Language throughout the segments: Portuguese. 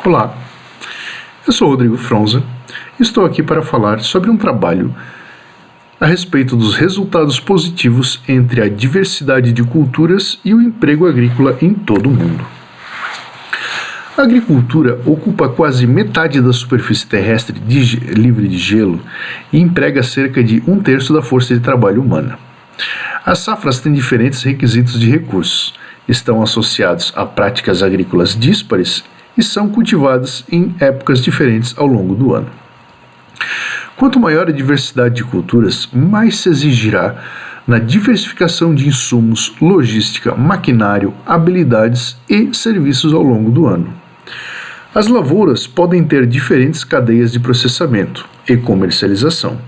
Olá, eu sou Rodrigo Fronza e estou aqui para falar sobre um trabalho a respeito dos resultados positivos entre a diversidade de culturas e o emprego agrícola em todo o mundo. A agricultura ocupa quase metade da superfície terrestre livre de gelo e emprega cerca de 1/3 da força de trabalho humana. As safras têm diferentes requisitos de recursos, estão associados a práticas agrícolas díspares e são cultivadas em épocas diferentes ao longo do ano. Quanto maior a diversidade de culturas, mais se exigirá na diversificação de insumos, logística, maquinário, habilidades e serviços ao longo do ano. As lavouras podem ter diferentes cadeias de processamento e comercialização.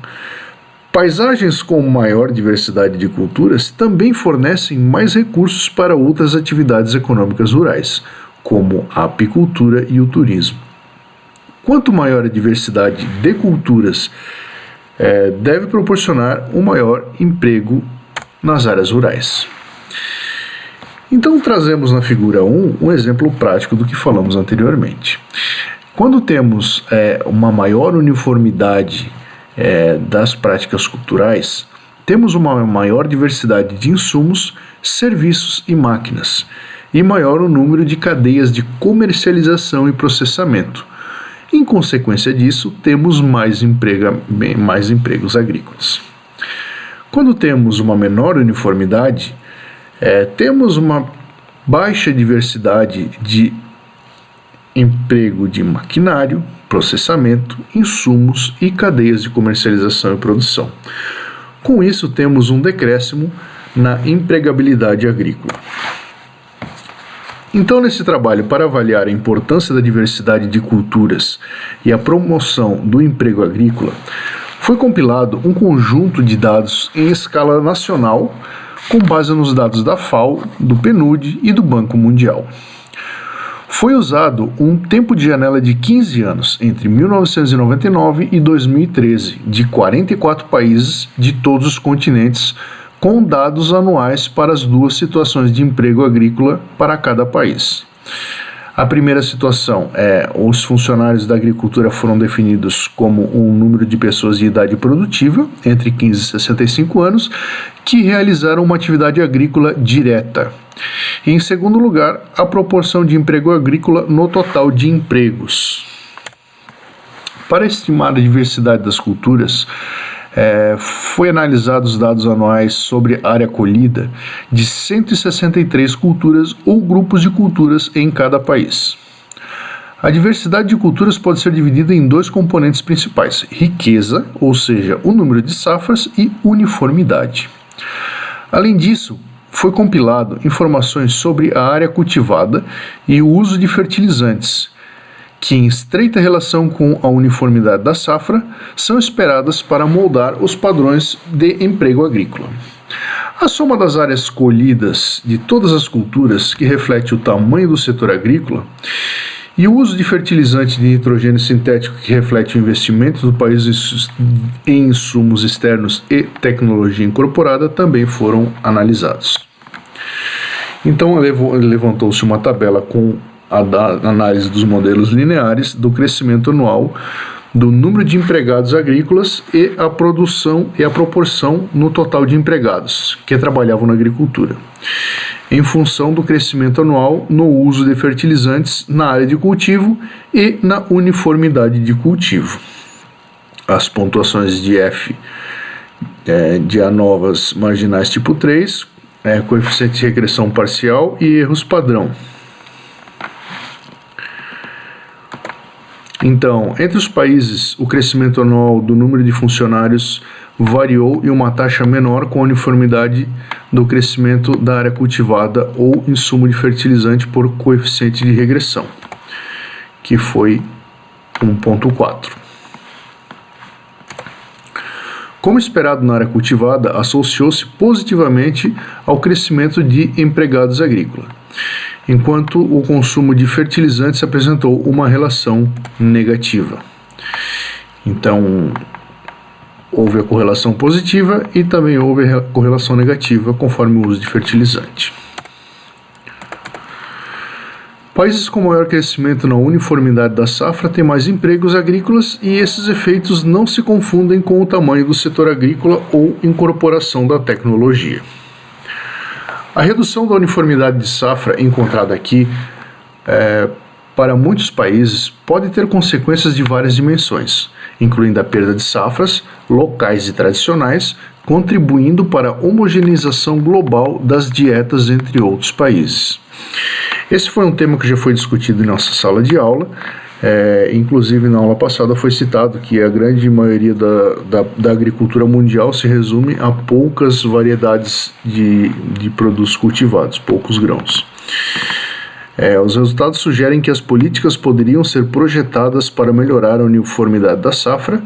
Paisagens com maior diversidade de culturas também fornecem mais recursos para outras atividades econômicas rurais, como a apicultura e o turismo. Quanto maior a diversidade de culturas, deve proporcionar um maior emprego nas áreas rurais. Então, trazemos na figura 1 um exemplo prático do que falamos anteriormente. Quando temos uma maior uniformidade das práticas culturais, temos uma maior diversidade de insumos, serviços e máquinas, e maior o número de cadeias de comercialização e processamento. Em consequência disso, temos mais empregos agrícolas. Quando temos uma menor uniformidade, temos uma baixa diversidade de emprego de maquinário, processamento, insumos e cadeias de comercialização e produção. Com isso, temos um decréscimo na empregabilidade agrícola. Então, nesse trabalho para avaliar a importância da diversidade de culturas e a promoção do emprego agrícola, foi compilado um conjunto de dados em escala nacional, com base nos dados da FAO, do PNUD e do Banco Mundial. Foi usado um tempo de janela de 15 anos, entre 1999 e 2013, de 44 países de todos os continentes, com dados anuais para as duas situações de emprego agrícola para cada país. A primeira situação os funcionários da agricultura foram definidos como um número de pessoas de idade produtiva, entre 15 e 65 anos, que realizaram uma atividade agrícola direta. E, em segundo lugar, a proporção de emprego agrícola no total de empregos. Para estimar a diversidade das culturas, foi analisados os dados anuais sobre a área colhida de 163 culturas ou grupos de culturas em cada país. A diversidade de culturas pode ser dividida em dois componentes principais: riqueza, ou seja, o número de safras, e uniformidade. Além disso, foi compilado informações sobre a área cultivada e o uso de fertilizantes, que, em estreita relação com a uniformidade da safra, são esperadas para moldar os padrões de emprego agrícola. A soma das áreas colhidas de todas as culturas, que reflete o tamanho do setor agrícola, e o uso de fertilizante de nitrogênio sintético, que reflete o investimento do país em insumos externos e tecnologia incorporada, também foram analisados. Então, levantou-se uma tabela com a análise dos modelos lineares do crescimento anual do número de empregados agrícolas e a produção e a proporção no total de empregados que trabalhavam na agricultura, em função do crescimento anual no uso de fertilizantes na área de cultivo e na uniformidade de cultivo. As pontuações de F de ANOVAs marginais tipo 3, coeficiente de regressão parcial e erros padrão. Então, entre os países, o crescimento anual do número de funcionários variou em uma taxa menor com a uniformidade do crescimento da área cultivada ou insumo de fertilizante por coeficiente de regressão, que foi 1,4. Como esperado na área cultivada, associou-se positivamente ao crescimento de empregados agrícolas, enquanto o consumo de fertilizantes apresentou uma relação negativa. Então, houve a correlação positiva e também houve a correlação negativa conforme o uso de fertilizante. Países com maior crescimento na uniformidade da safra têm mais empregos agrícolas e esses efeitos não se confundem com o tamanho do setor agrícola ou incorporação da tecnologia. A redução da uniformidade de safra encontrada aqui, para muitos países, pode ter consequências de várias dimensões, incluindo a perda de safras locais e tradicionais, contribuindo para a homogeneização global das dietas entre outros países. Esse foi um tema que já foi discutido em nossa sala de aula, inclusive na aula passada foi citado que a grande maioria da agricultura mundial se resume a poucas variedades de produtos cultivados, poucos grãos. Os resultados sugerem que as políticas poderiam ser projetadas para melhorar a uniformidade da safra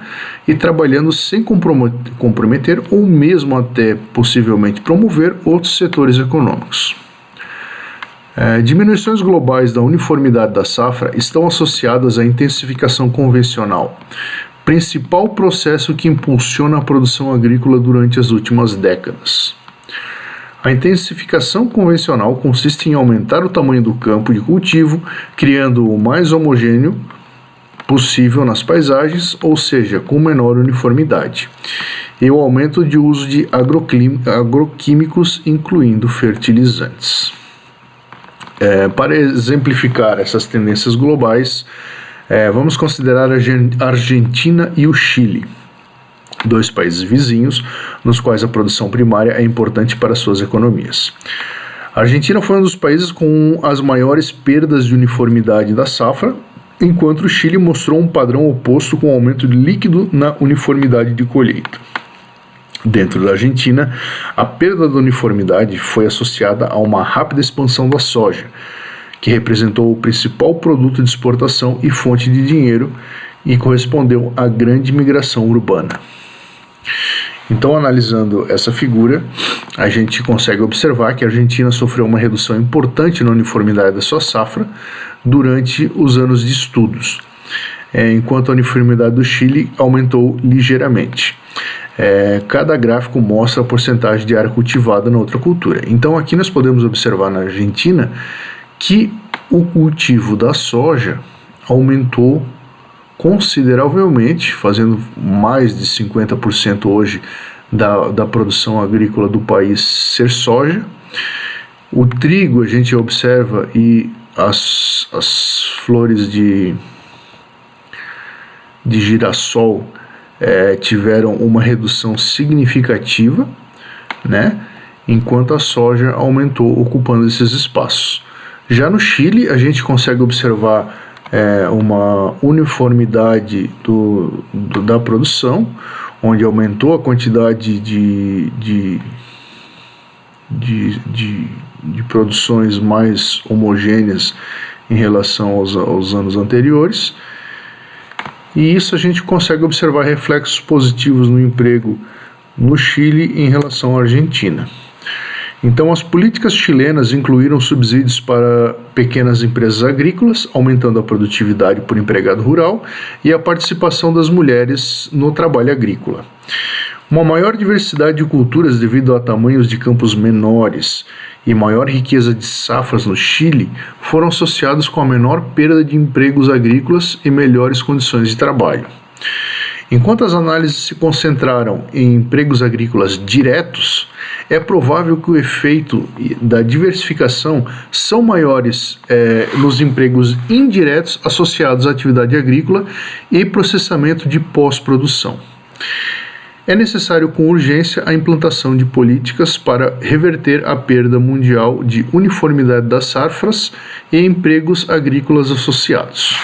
e trabalhando sem comprometer ou mesmo até possivelmente promover outros setores econômicos. Diminuições globais da uniformidade da safra estão associadas à intensificação convencional, principal processo que impulsiona a produção agrícola durante as últimas décadas. A intensificação convencional consiste em aumentar o tamanho do campo de cultivo, criando-o mais homogêneo possível nas paisagens, ou seja, com menor uniformidade, e o aumento de uso de agroquímicos, incluindo fertilizantes. Para exemplificar essas tendências globais, vamos considerar a Argentina e o Chile, dois países vizinhos, nos quais a produção primária é importante para suas economias. A Argentina foi um dos países com as maiores perdas de uniformidade da safra, enquanto o Chile mostrou um padrão oposto com aumento líquido na uniformidade de colheita. Dentro da Argentina, a perda da uniformidade foi associada a uma rápida expansão da soja, que representou o principal produto de exportação e fonte de dinheiro e correspondeu à grande migração urbana. Então, analisando essa figura, a gente consegue observar que a Argentina sofreu uma redução importante na uniformidade da sua safra durante os anos de estudos, enquanto a uniformidade do Chile aumentou ligeiramente. Cada gráfico mostra a porcentagem de área cultivada na outra cultura. Então, aqui nós podemos observar na Argentina que o cultivo da soja aumentou consideravelmente, fazendo mais de 50% hoje da produção agrícola do país ser soja. O trigo a gente observa e as flores de girassol tiveram uma redução significativa, né? Enquanto a soja aumentou ocupando esses espaços. Já no Chile, a gente consegue observar uma uniformidade da produção, onde aumentou a quantidade de produções mais homogêneas em relação aos anos anteriores. E isso a gente consegue observar reflexos positivos no emprego no Chile em relação à Argentina. Então, as políticas chilenas incluíram subsídios para pequenas empresas agrícolas, aumentando a produtividade por empregado rural e a participação das mulheres no trabalho agrícola. Uma maior diversidade de culturas devido a tamanhos de campos menores e maior riqueza de safras no Chile foram associados com a menor perda de empregos agrícolas e melhores condições de trabalho. Enquanto as análises se concentraram em empregos agrícolas diretos, é provável que o efeito da diversificação são maiores nos empregos indiretos associados à atividade agrícola e processamento de pós-produção. É necessário com urgência a implantação de políticas para reverter a perda mundial de uniformidade das safras e empregos agrícolas associados.